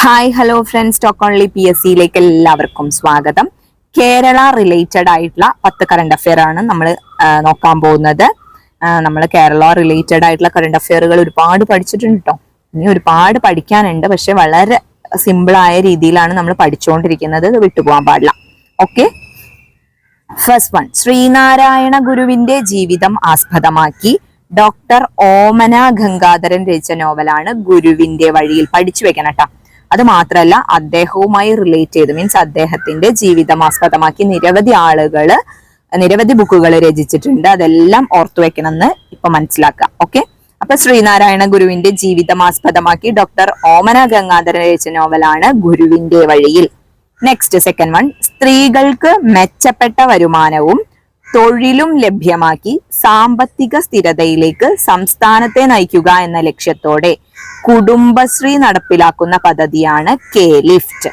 Hi hello friends, talk only PSCയിലേക്ക് എല്ലാവർക്കും സ്വാഗതം. കേരള റിലേറ്റഡ് ആയിട്ടുള്ള 10 കറണ്ട് അഫെയർ ആണ് നമ്മൾ നോക്കാൻ പോകുന്നത്. നമ്മൾ കേരള റിലേറ്റഡ് ആയിട്ടുള്ള കറണ്ട് അഫെയറുകൾ ഒരുപാട് പഠിച്ചിട്ടുണ്ട് കേട്ടോ. ഇനി ഒരുപാട് പഠിക്കാനുണ്ട്, പക്ഷെ വളരെ സിമ്പിളായ രീതിയിലാണ് നമ്മൾ പഠിച്ചുകൊണ്ടിരിക്കുന്നത്. ഇത് വിട്ടുപോകാൻ പാടില്ല. ഓക്കെ, ഫസ്റ്റ് വൺ, ശ്രീനാരായണ ഗുരുവിന്റെ ജീവിതം ആസ്പദമാക്കി ഡോക്ടർ ഓമന ഗംഗാധരൻ രചിച്ച നോവലാണ് ഗുരുവിന്റെ വഴിയിൽ. പഠിച്ചു വെക്കണം കേട്ടോ. അത് മാത്രമല്ല, അദ്ദേഹവുമായി റിലേറ്റ് ചെയ്ത് മീൻസ് അദ്ദേഹത്തിന്റെ ജീവിതം ആസ്പദമാക്കി നിരവധി ബുക്കുകൾ രചിച്ചിട്ടുണ്ട്. അതെല്ലാം ഓർത്തു വെക്കണം എന്ന് ഇപ്പൊ മനസ്സിലാക്കാം. ഓക്കെ, അപ്പൊ ശ്രീനാരായണ ഗുരുവിന്റെ ജീവിതം ആസ്പദമാക്കി ഡോക്ടർ ഓമന ഗംഗാധരൻ രചിച്ച നോവലാണ് ഗുരുവിന്റെ വഴിയിൽ. നെക്സ്റ്റ്, സെക്കൻഡ് വൺ, സ്ത്രീകൾക്ക് മെച്ചപ്പെട്ട വരുമാനവും തൊഴിലും ലഭ്യമാക്കി സാമ്പത്തിക സ്ഥിരതയിലേക്ക് സംസ്ഥാനത്തെ നയിക്കുക എന്ന ലക്ഷ്യത്തോടെ കുടുംബശ്രീ നടപ്പിലാക്കുന്ന പദ്ധതിയാണ് K-Lift.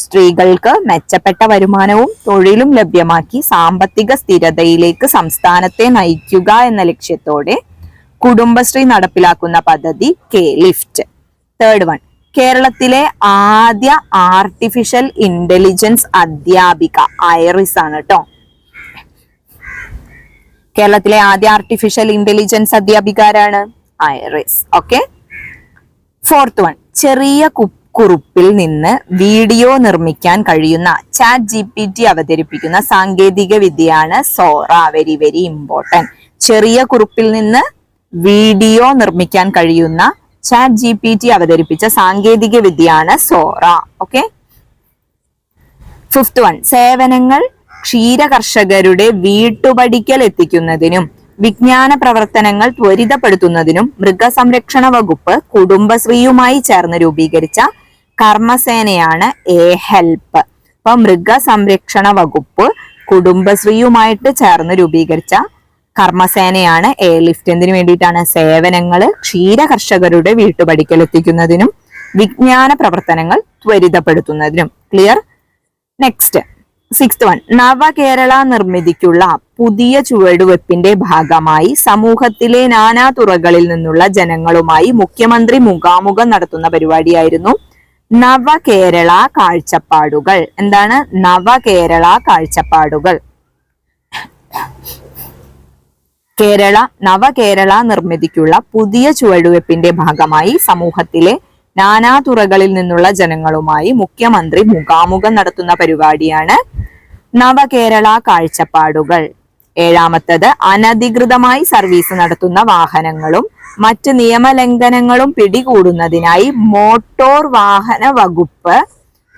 സ്ത്രീകൾക്ക് മെച്ചപ്പെട്ട വരുമാനവും തൊഴിലും ലഭ്യമാക്കി സാമ്പത്തിക സ്ഥിരതയിലേക്ക് സംസ്ഥാനത്തെ നയിക്കുക എന്ന ലക്ഷ്യത്തോടെ കുടുംബശ്രീ നടപ്പിലാക്കുന്ന പദ്ധതി K-Lift. തേർഡ് വൺ, കേരളത്തിലെ ആദ്യ ആർട്ടിഫിഷ്യൽ ഇന്റലിജൻസ് അധ്യാപിക ഐറിസ് ആണ് കേട്ടോ. കേരളത്തിലെ ആദ്യ ആർട്ടിഫിഷ്യൽ ഇന്റലിജൻസ് അധ്യാപിക ആരാണ്? ഐറിസ്. ഓക്കെ, ഫോർത്ത് വൺ, ചെറിയ കുറിപ്പിൽ നിന്ന് വീഡിയോ നിർമ്മിക്കാൻ കഴിയുന്ന ChatGPT അവതരിപ്പിക്കുന്ന സാങ്കേതിക വിദ്യയാണ് സോറ. Very very important. ചെറിയ കുറിപ്പിൽ നിന്ന് വീഡിയോ നിർമ്മിക്കാൻ കഴിയുന്ന ChatGPT അവതരിപ്പിച്ച സാങ്കേതിക വിദ്യയാണ് സോറ. ഓക്കെ, ഫിഫ്ത് വൺ, സേവനങ്ങൾ ക്ഷീര കർഷകരുടെ വീട്ടുപടിക്കൽ എത്തിക്കുന്നതിനും വിജ്ഞാന പ്രവർത്തനങ്ങൾ ത്വരിതപ്പെടുത്തുന്നതിനും മൃഗസംരക്ഷണ വകുപ്പ് കുടുംബശ്രീയുമായി ചേർന്ന് രൂപീകരിച്ച കർമ്മസേനയാണ് A-Help. അപ്പൊ മൃഗസംരക്ഷണ വകുപ്പ് കുടുംബശ്രീയുമായിട്ട് ചേർന്ന് രൂപീകരിച്ച കർമ്മസേനയാണ് A-Lift. എന്തിനു വേണ്ടിയിട്ടാണ്? സേവനങ്ങൾ ക്ഷീര കർഷകരുടെ വീട്ടുപടിക്കൽ എത്തിക്കുന്നതിനും വിജ്ഞാന പ്രവർത്തനങ്ങൾ ത്വരിതപ്പെടുത്തുന്നതിനും. ക്ലിയർ? നെക്സ്റ്റ്, സിക്സ്ത് വൺ, നവകേരള നിർമ്മിതിക്കുള്ള പുതിയ ചുവടുവെപ്പിന്റെ ഭാഗമായി സമൂഹത്തിലെ നാനാ തുറകളിൽ നിന്നുള്ള ജനങ്ങളുമായി മുഖ്യമന്ത്രി മുഖാമുഖം നടത്തുന്ന പരിപാടിയായിരുന്നു നവകേരള കാഴ്ചപ്പാടുകൾ. എന്താണ് നവകേരള കാഴ്ചപ്പാടുകൾ? നവകേരള നിർമ്മിതിക്കുള്ള പുതിയ ചുവടുവെപ്പിന്റെ ഭാഗമായി സമൂഹത്തിലെ നാനാ തുറകളിൽ നിന്നുള്ള ജനങ്ങളുമായി മുഖ്യമന്ത്രി മുഖാമുഖം നടത്തുന്ന പരിപാടിയാണ് നവകേരള കാഴ്ചപ്പാടുകൾ. ഏഴാമത്തത്, അനധികൃതമായി സർവീസ് നടത്തുന്ന വാഹനങ്ങളും മറ്റ് നിയമലംഘനങ്ങളും പിടികൂടുന്നതിനായി മോട്ടോർ വാഹന വകുപ്പ്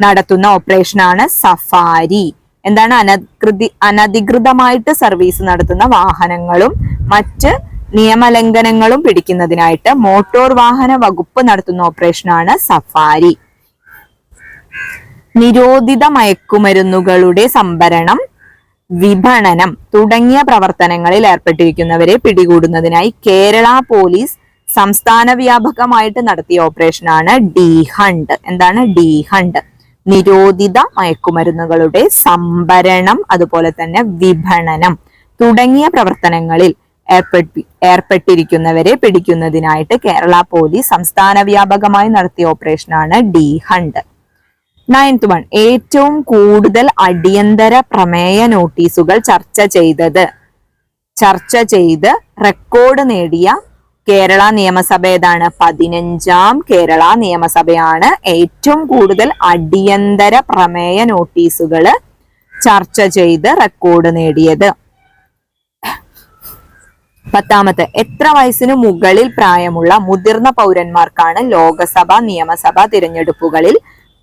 നടത്തുന്ന ഓപ്പറേഷനാണ് സഫാരി. എന്താണ്? അനധികൃതമായിട്ട് സർവീസ് നടത്തുന്ന വാഹനങ്ങളും മറ്റ് നിയമലംഘനങ്ങളും പിടിക്കുന്നതിനായിട്ട് മോട്ടോർ വാഹന വകുപ്പ് നടത്തുന്ന ഓപ്പറേഷനാണ് സഫാരി. നിരോധിത മയക്കുമരുന്നുകളുടെ സംഭരണം, വിപണനം തുടങ്ങിയ പ്രവർത്തനങ്ങളിൽ ഏർപ്പെട്ടിരിക്കുന്നവരെ പിടികൂടുന്നതിനായി കേരള പോലീസ് സംസ്ഥാന വ്യാപകമായിട്ട് നടത്തിയ ഓപ്പറേഷനാണ് D-Hunt. എന്താണ് D-Hunt? നിരോധിത മയക്കുമരുന്നുകളുടെ സംഭരണം അതുപോലെ തന്നെ വിപണനം തുടങ്ങിയ പ്രവർത്തനങ്ങളിൽ ഏർപ്പെട്ടിരിക്കുന്നവരെ പിടിക്കുന്നതിനായിട്ട് കേരള പോലീസ് സംസ്ഥാന വ്യാപകമായി നടത്തിയ ഓപ്പറേഷനാണ് D-Hunt. നയൻത് വൺ, ഏറ്റവും കൂടുതൽ അടിയന്തര പ്രമേയ നോട്ടീസുകൾ ചർച്ച ചെയ്ത് റെക്കോർഡ് നേടിയ കേരള നിയമസഭ ഏതാണ്? 15ാം കേരള നിയമസഭയാണ് ഏറ്റവും കൂടുതൽ അടിയന്തര പ്രമേയ നോട്ടീസുകൾ ചർച്ച ചെയ്ത് റെക്കോർഡ് നേടിയത്. പത്താമത്തെ, എത്ര വയസ്സിനു മുകളിൽ പ്രായമുള്ള മുതിർന്ന പൗരന്മാർക്കാണ് ലോകസഭ നിയമസഭ തിരഞ്ഞെടുപ്പുകളിൽ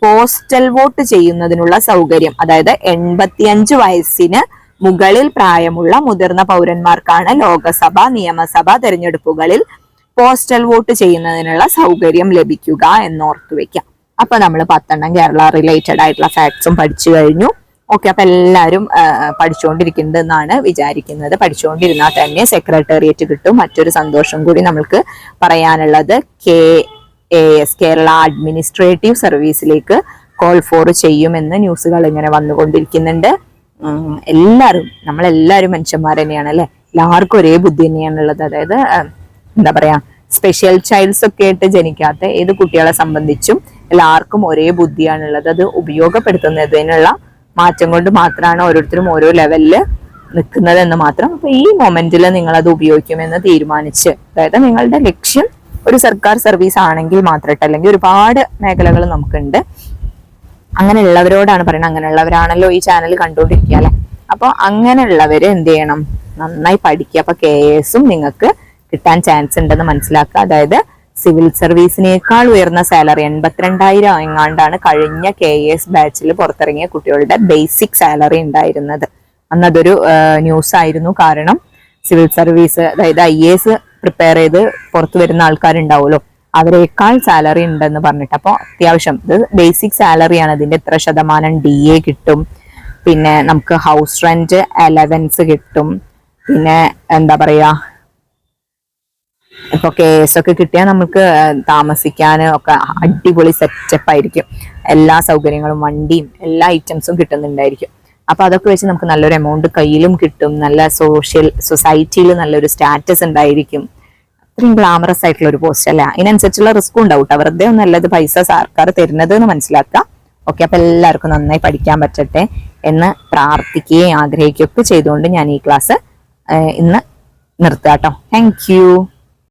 പോസ്റ്റൽ വോട്ട് ചെയ്യുന്നതിനുള്ള സൗകര്യം? അതായത് 85 വയസ്സിന് മുകളിൽ പ്രായമുള്ള മുതിർന്ന പൗരന്മാർക്കാണ് ലോകസഭ നിയമസഭ തിരഞ്ഞെടുപ്പുകളിൽ പോസ്റ്റൽ വോട്ട് ചെയ്യുന്നതിനുള്ള സൗകര്യം ലഭിക്കുക എന്നോർത്തു വെക്കാം. അപ്പൊ നമ്മൾ 10 കേരള റിലേറ്റഡ് ആയിട്ടുള്ള ഫാക്ട്സും പഠിച്ചു കഴിഞ്ഞു. ഓക്കെ, അപ്പൊ എല്ലാവരും പഠിച്ചുകൊണ്ടിരിക്കുന്നത് എന്നാണ് വിചാരിക്കുന്നത്. പഠിച്ചുകൊണ്ടിരുന്നാൽ തന്നെ സെക്രട്ടേറിയറ്റ് കിട്ടും. മറ്റൊരു സന്തോഷം കൂടി നമ്മൾക്ക് പറയാനുള്ളത്, KAS കേരള അഡ്മിനിസ്ട്രേറ്റീവ് സർവീസിലേക്ക് കോൾ ഫോർ ചെയ്യുമെന്ന് ന്യൂസുകൾ ഇങ്ങനെ വന്നുകൊണ്ടിരിക്കുന്നുണ്ട്. നമ്മളെല്ലാവരും മനുഷ്യന്മാർ തന്നെയാണ് അല്ലെ. എല്ലാവർക്കും ഒരേ ബുദ്ധി തന്നെയാണുള്ളത്. അതായത് എന്താ പറയാ, സ്പെഷ്യൽ ചൈൽഡ്സ് ഒക്കെ ആയിട്ട് ജനിക്കാത്ത ഏത് കുട്ടികളെ സംബന്ധിച്ചും എല്ലാവർക്കും ഒരേ ബുദ്ധിയാണുള്ളത്. അത് ഉപയോഗപ്പെടുത്തുന്നതിനുള്ള മാറ്റം കൊണ്ട് മാത്രമാണ് ഓരോരുത്തരും ഓരോ ലെവലില് നിൽക്കുന്നത് എന്ന് മാത്രം. അപ്പൊ ഈ മൊമെന്റിൽ നിങ്ങൾ അത് ഉപയോഗിക്കുമെന്ന് തീരുമാനിച്ച്, അതായത് നിങ്ങളുടെ ലക്ഷ്യം ഒരു സർക്കാർ സർവീസ് ആണെങ്കിൽ മാത്രമായിട്ട്, അല്ലെങ്കിൽ ഒരുപാട് മേഖലകൾ നമുക്കുണ്ട്, അങ്ങനെയുള്ളവരോടാണ് പറയുന്നത്. അങ്ങനെയുള്ളവരാണല്ലോ ഈ ചാനൽ കണ്ടുകൊണ്ടിരിക്കുക അല്ലെ. അപ്പൊ അങ്ങനെയുള്ളവര് എന്ത് ചെയ്യണം, നന്നായി പഠിക്കുക. അപ്പൊ KS നിങ്ങൾക്ക് കിട്ടാൻ ചാൻസ് ഉണ്ടെന്ന് മനസ്സിലാക്കുക. അതായത് സിവിൽ സർവീസിനേക്കാൾ ഉയർന്ന സാലറി 82,000 എങ്ങാണ്ടാണ് കഴിഞ്ഞ KS ബാച്ചിൽ പുറത്തിറങ്ങിയ കുട്ടികളുടെ ബേസിക് സാലറി ഉണ്ടായിരുന്നത്. അന്ന് അതൊരു ന്യൂസ് ആയിരുന്നു. കാരണം സിവിൽ സർവീസ്, അതായത് IAS പ്രിപ്പയർ ചെയ്ത് പുറത്തു വരുന്ന ആൾക്കാരുണ്ടാവുമല്ലോ, അവരെക്കാൾ സാലറി ഉണ്ടെന്ന് പറഞ്ഞിട്ട്. അപ്പോൾ അത്യാവശ്യം ഇത് ബേസിക് സാലറിയാണ്. അതിന്റെ ഇത്ര ശതമാനം DA കിട്ടും, പിന്നെ നമുക്ക് ഹൗസ് റെന്റ് അലവൻസ് കിട്ടും, പിന്നെ എന്താ പറയാ, ഇപ്പൊ KS ഒക്കെ കിട്ടിയാൽ നമുക്ക് താമസിക്കാൻ ഒക്കെ അടിപൊളി സെറ്റപ്പ് ആയിരിക്കും. എല്ലാ സൗകര്യങ്ങളും, വണ്ടിയും എല്ലാ ഐറ്റംസും കിട്ടുന്നുണ്ടായിരിക്കും. അപ്പൊ അതൊക്കെ വെച്ച് നമുക്ക് നല്ലൊരു എമൗണ്ട് കയ്യിലും കിട്ടും. നല്ല സൊസൈറ്റിയിൽ നല്ലൊരു സ്റ്റാറ്റസ് ഉണ്ടായിരിക്കും. അത്രയും ഗ്ലാമറസ് ആയിട്ടുള്ള ഒരു പോസ്റ്റ് അല്ല. അതിനനുസരിച്ചുള്ള റിസ്ക് ഉണ്ടാവും. വെറുതെ ഒന്നല്ല ഇത് പൈസ സർക്കാർ തരുന്നത് എന്ന് മനസ്സിലാക്കുക. ഓക്കെ, അപ്പൊ എല്ലാവർക്കും നന്നായി പഠിക്കാൻ പറ്റട്ടെ എന്ന് പ്രാർത്ഥിക്കുകയും ആഗ്രഹിക്കുകയൊക്കെ ചെയ്തുകൊണ്ട് ഞാൻ ഈ ക്ലാസ് ഇന്ന് നിർത്താം കേട്ടോ. Thank you.